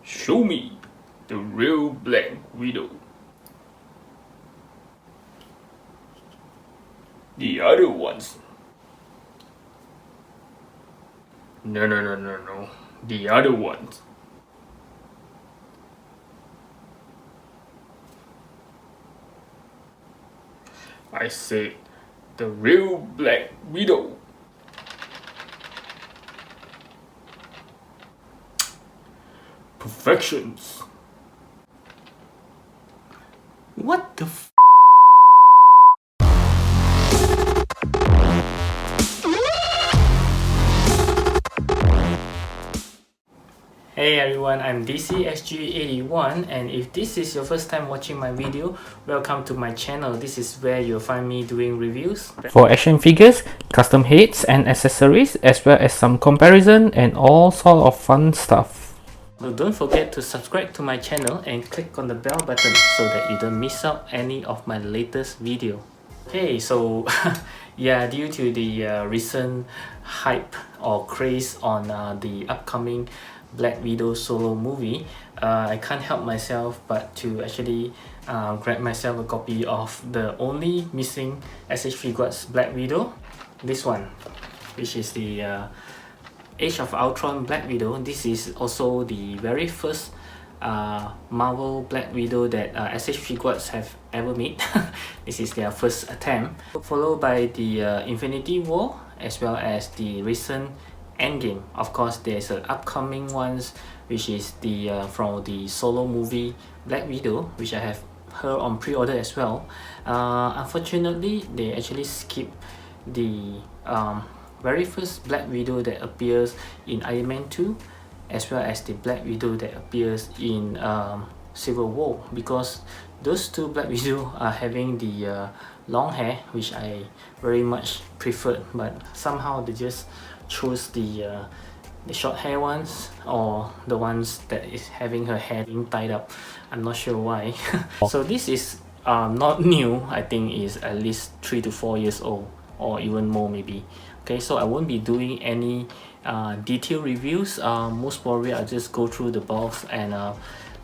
Show me the real Black Widow. The other ones. No. The other ones. I said the real Black Widow. Perfections. What the f? Hey everyone, I'm DCSG81, and if this is your first time watching my video, welcome to my channel. This is where you'll find me doing reviews for action figures, custom heads and accessories, as well as some comparison and all sort of fun stuff. So don't forget to subscribe to my channel and click on the bell button so that you don't miss out any of my latest video. Okay, so yeah, due to the recent hype or craze on the upcoming Black Widow solo movie, I can't help myself but to actually grab myself a copy of the only missing SH Figuarts Black Widow, this one, which is the Age of Ultron Black Widow. This is also the very first Marvel Black Widow that SH Figuarts have ever made. This is their first attempt, followed by the Infinity War as well as the recent Endgame. Of course, there's an upcoming ones which is the from the solo movie Black Widow, which I have her on pre-order as well. Unfortunately, they actually skipped the very first Black Widow that appears in Iron Man 2, as well as the Black Widow that appears in Civil War, because those two Black Widow are having the long hair, which I very much preferred, but somehow they just chose the short hair ones, or the ones that is having her hair being tied up. I'm not sure why. So this is not new. I think is at least 3 to 4 years old, or even more maybe. Okay, so I won't be doing any detailed reviews. Most probably I'll just go through the box and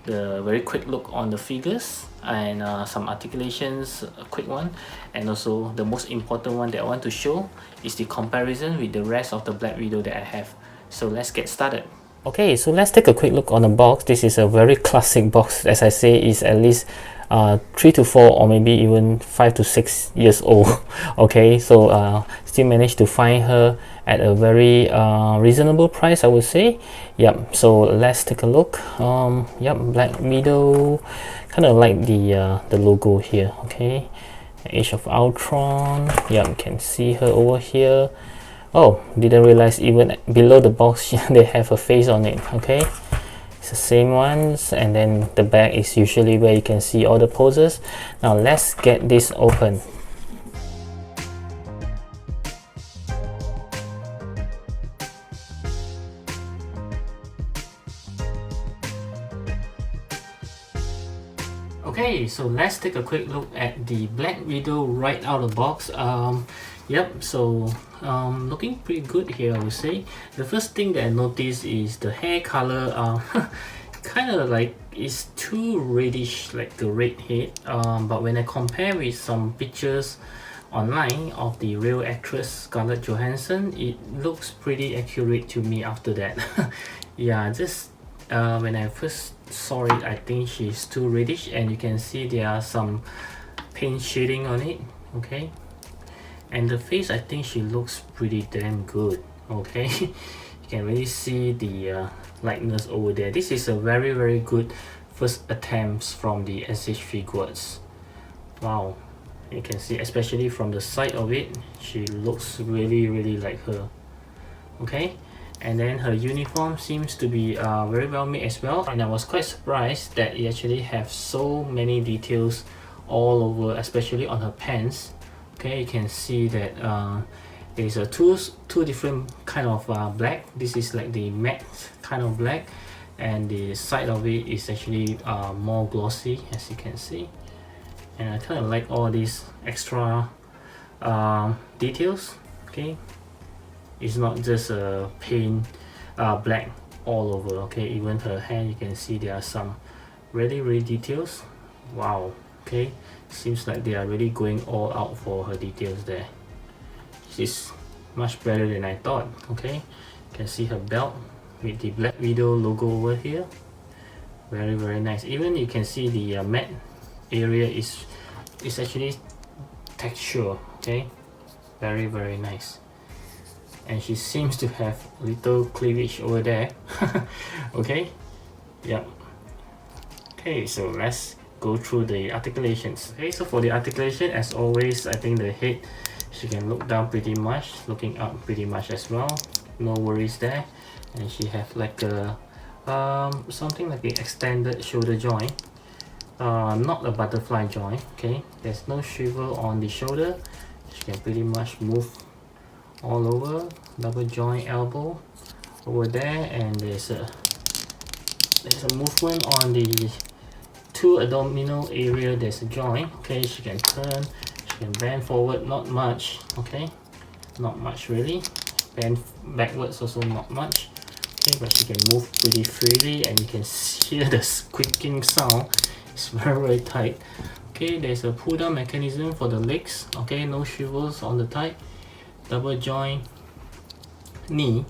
the very quick look on the figures and some articulations, a quick one, and also the most important one that I want to show is the comparison with the rest of the Black Widow that I have. So let's get started. Okay, so let's take a quick look on the box. This is a very classic box. As I say, is at least 3 to 4 or maybe even 5 to 6 years old. Okay, so still managed to find her at a very reasonable price, I would say. Yep, so let's take a look. Yep, Black Widow, kind of like the logo here. Okay, Age of Ultron. Yep, you can see her over here. Oh, didn't realize even below the box they have a face on it. Okay, it's the same ones, and then the back is usually where you can see all the poses. Now let's get this open. Okay, so let's take a quick look at the Black Widow right out of the box. Yep, so looking pretty good here, I would say. The first thing that I noticed is the hair color. Kind of like it's too reddish, like the red head. But when I compare with some pictures online of the real actress Scarlett Johansson, it looks pretty accurate to me after that. Yeah, just when I first saw it, I think she's too reddish, and you can see there are some paint shading on it. Okay, and the face, I think she looks pretty damn good. Okay, you can really see the likeness over there. This is a very good first attempts from the SH Figuarts. Wow, you can see especially from the side of it, she looks really like her. Okay, and then her uniform seems to be very well made as well, and I was quite surprised that it actually have so many details all over, especially on her pants. Okay, you can see that there's a two different kind of black. This is like the matte kind of black, and the side of it is actually more glossy, as you can see. And I kind of like all these extra details. Okay, it's not just a plain black all over. Okay, even her hand, you can see there are some really details. Wow. Okay, seems like they are really going all out for her details there. She's much better than I thought. Okay, you can see her belt with the Black Widow logo over here. Very nice. Even you can see the matte area is actually texture. Okay, very nice. And she seems to have little cleavage over there. Okay, yeah. Okay, so let's go through the articulations. Okay, so for the articulation, as always, I think the head, she can look down pretty much, looking up pretty much as well. No worries there. And she have like a something like the extended shoulder joint, not a butterfly joint. Okay, there's no swivel on the shoulder. She can pretty much move all over. Double joint elbow over there, and there's a movement on the two abdominal area. There's a joint. Okay, she can turn, she can bend forward, not much. Okay, not much really. Bend backwards also not much. Okay, but she can move pretty freely, and you can hear the squeaking sound. It's very tight. Okay, there's a pull down mechanism for the legs. Okay, no swivels on the thigh. Double joint knee.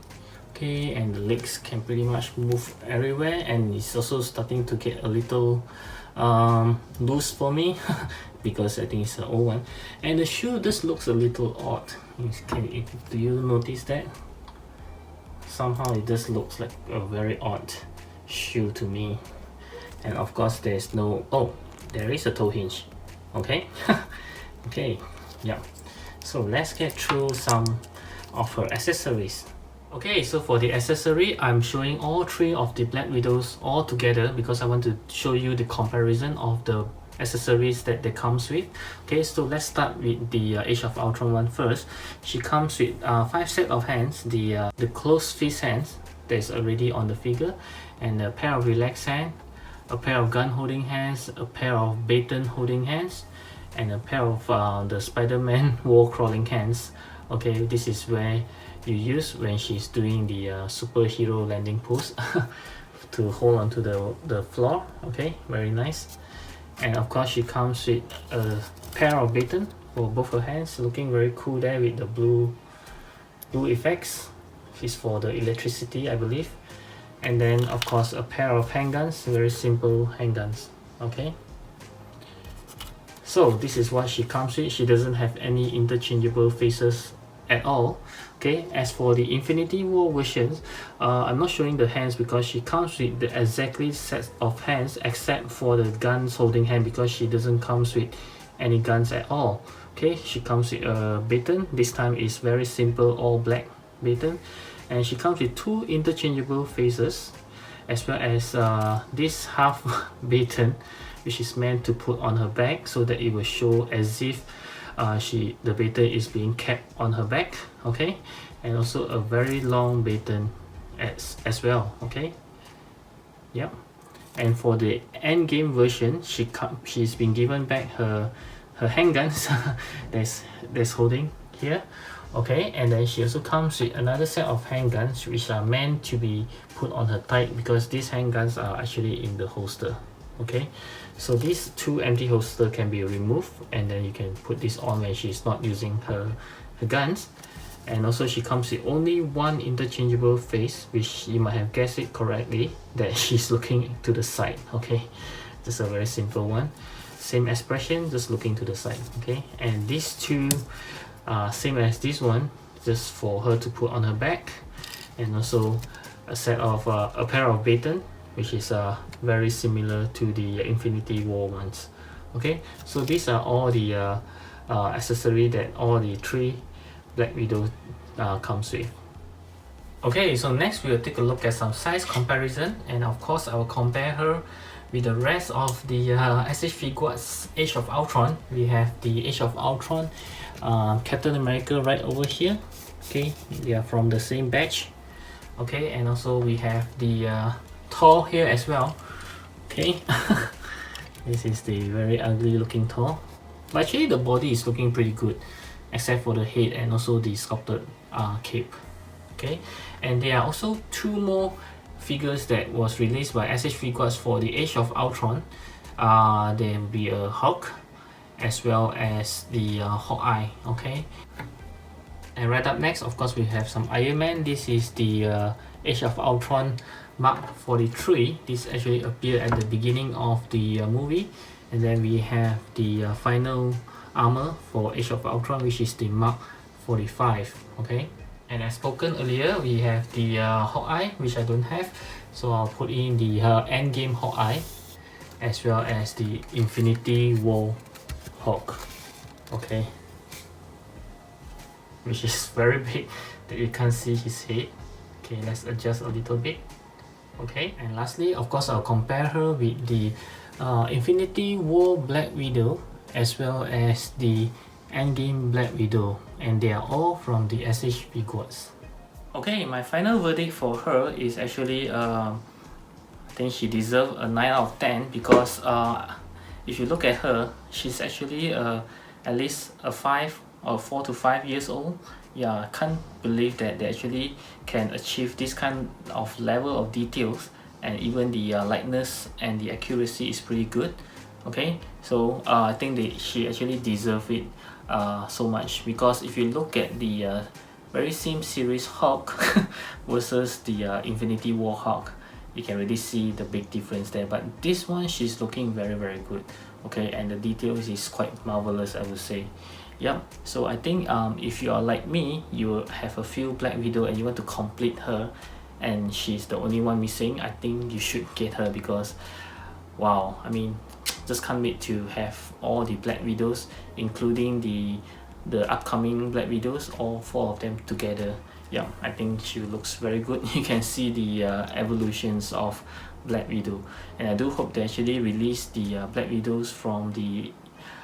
Okay, and the legs can pretty much move everywhere, and it's also starting to get a little loose for me because I think it's an old one. And the shoe just looks a little odd. Do you notice that? Somehow it just looks like a very odd shoe to me. And of course there's no, oh, there is a toe hinge. Okay. Okay, yeah. So let's get through some of her accessories. Okay, so for the accessory, I'm showing all three of the Black Widows all together because I want to show you the comparison of the accessories that they comes with. Okay, so let's start with the Age of Ultron one first. She comes with 5 set of hands, the closed fist hands that's already on the figure, and a pair of relaxed hand, a pair of gun holding hands, a pair of baton holding hands, and a pair of the Spider-Man wall crawling hands. Okay, this is where you use when she's doing the superhero landing pose to hold onto the floor. Okay, very nice. And of course she comes with a pair of baton for both her hands, looking very cool there with the blue effects. It's for the electricity, I believe. And then of course a pair of handguns, very simple handguns. Okay, so this is what she comes with. She doesn't have any interchangeable faces at all. Okay, as for the Infinity War versions, I'm not showing the hands because she comes with the exactly set of hands except for the guns holding hand, because she doesn't comes with any guns at all. Okay, she comes with a baton. This time is very simple, all black baton, and she comes with 2 interchangeable faces, as well as this half baton, which is meant to put on her back so that it will show as if the baton is being kept on her back. Okay, and also a very long baton as well. Okay, yeah. And for the endgame version, she's been given back her handguns that's holding here. Okay, and then she also comes with another set of handguns which are meant to be put on her thigh, because these handguns are actually in the holster. Okay, so these 2 empty holster can be removed, and then you can put this on when she's not using her guns. And also she comes with only 1 interchangeable face, which you might have guessed it correctly, that she's looking to the side. Okay, just a very simple one, same expression, just looking to the side. Okay, and these 2 same as this one, just for her to put on her back. And also a set of a pair of baton, which is very similar to the Infinity War ones. Okay, so these are all the accessory that all the 3 Black Widow comes with. Okay, so next we will take a look at some size comparison, and of course I will compare her with the rest of the SH Figuarts Age of Ultron. We have the Age of Ultron Captain America right over here. Okay, they are from the same batch. Okay, and also we have the Thor here as well. Okay, this is the very ugly looking Thor, but actually the body is looking pretty good, except for the head and also the sculpted cape. Okay, and there are also 2 more figures that was released by SH Figuarts for the Age of Ultron. There will be a Hulk as well as the Hawkeye. Okay, and right up next, of course, we have some Iron Man. This is the Age of Ultron Mark 43. This actually appeared at the beginning of the movie. And then we have the final armor for Age of Ultron, which is the Mark 45. Okay, and as spoken earlier, we have the Hawkeye, which I don't have, so I'll put in the Endgame Hawkeye, as well as the Infinity War Hulk. Okay, which is very big that you can't see his head. Okay, let's adjust a little bit. Okay, and lastly, of course, I'll compare her with the Infinity War Black Widow as well as the Endgame Black Widow, and they are all from the SH Figuarts. Okay, my final verdict for her is actually I think she deserves a 9 out of 10 because if you look at her, she's actually at least a 5 or 4 to 5 years old. Yeah, I can't believe that they actually can achieve this kind of level of details, and even the lightness and the accuracy is pretty good. Okay, so I think she actually deserves it so much, because if you look at the very same series Hulk versus the Infinity War Hulk, you can really see the big difference there. But this one, she's looking very good. Okay, and the details is quite marvelous, I would say. Yep, so I think if you are like me, you have a few Black Widow and you want to complete her, and she's the only one missing, I think you should get her, because wow, I mean, just can't wait to have all the Black Widows, including the upcoming Black Widows, all 4 of them together. Yeah, I think she looks very good. You can see the evolutions of Black Widow, and I do hope they actually release the Black Widows from the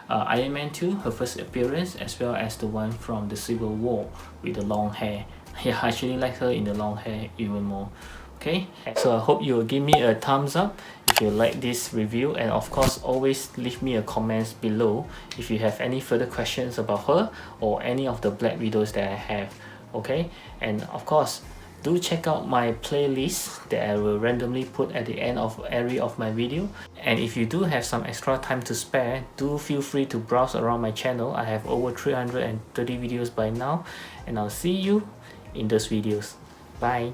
Iron Man 2, her first appearance, as well as the one from the Civil War with the long hair. Yeah, I actually like her in the long hair even more. Okay, so I hope you will give me a thumbs up if you like this review, and of course always leave me a comments below if you have any further questions about her or any of the Black Widows that I have. Okay, and of course do check out my playlist that I will randomly put at the end of every of my video. And if you do have some extra time to spare, do feel free to browse around my channel. I have over 330 videos by now, and I'll see you in those videos. Bye.